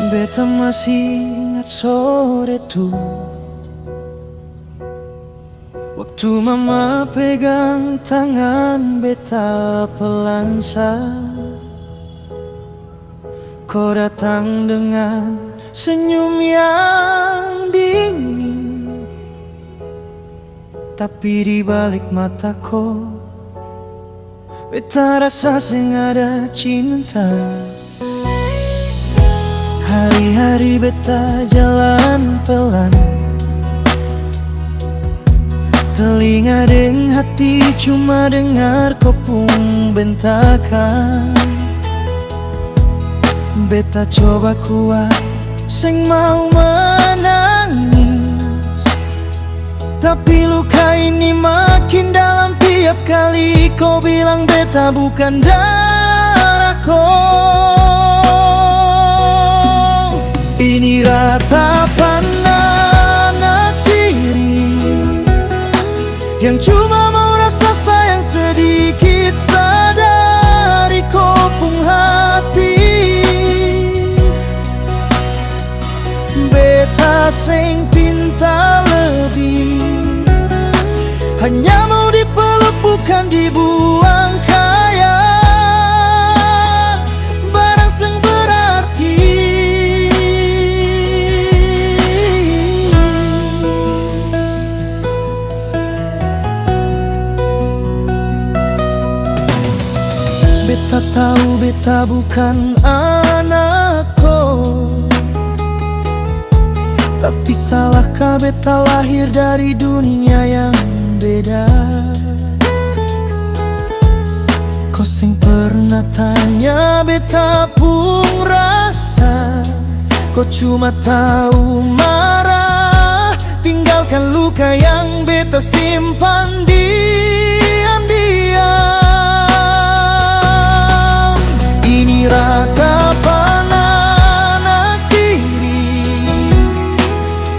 Beta masih ingat sore tuh, waktu mama pegang tangan beta pelansa. Kau datang dengan senyum yang dingin, tapi di balik mataku beta rasa sing ada cinta. Hari-hari beta jalan pelan, telinga deng hati cuma dengar kopung bentakan. Beta coba kuat, sing mau menangis, tapi luka ini makin dalam tiap kali kau bilang beta bukan darahku. Ini ratapan anak tiri yang cuma mau rasa sayang sedikit sadari kopung hati. Beta sing pinta lebih, hanya mau dipeluk bukan dibuang kaya barang sing berarti. Beta tahu beta bukan anakku, tapi salahkah beta lahir dari dunia yang beda? Kau sing pernah tanya beta pun rasa, kau cuma tahu marah, tinggalkan luka yang beta simpan diam-diam. Ini ratapan anak tiri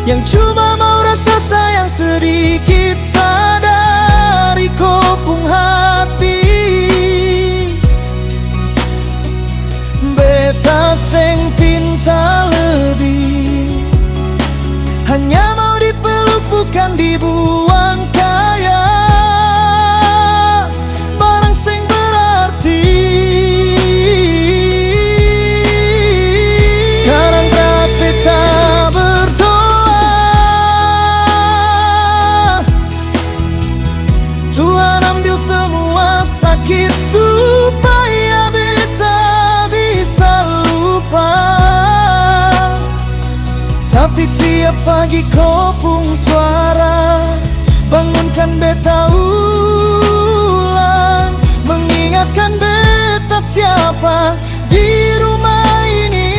yang cuma mau rasa sayang sedikit sadari kopung hati. Beta sing pinta lebih, hanya mau dipeluk bukan dibuang kaya barang sing berarti. Kadang berat beta berdoa, Tuhan ambil semua sakit supaya beta bisa lupa. Tapi tiap pagi kopung suara bangunkan beta ulang, mengingatkan beta siapa di rumah ini.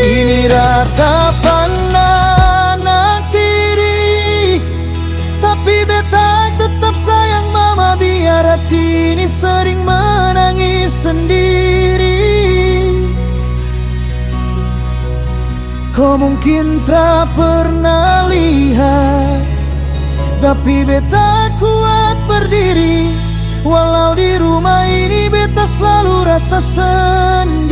Ini ratapan anak tiri, tapi beta tetap sayang mama, biar hati ini sering menangis sendiri. Kau mungkin tak pernah lihat, tapi beta kuat berdiri. Walau di rumah ini beta selalu rasa sendiri.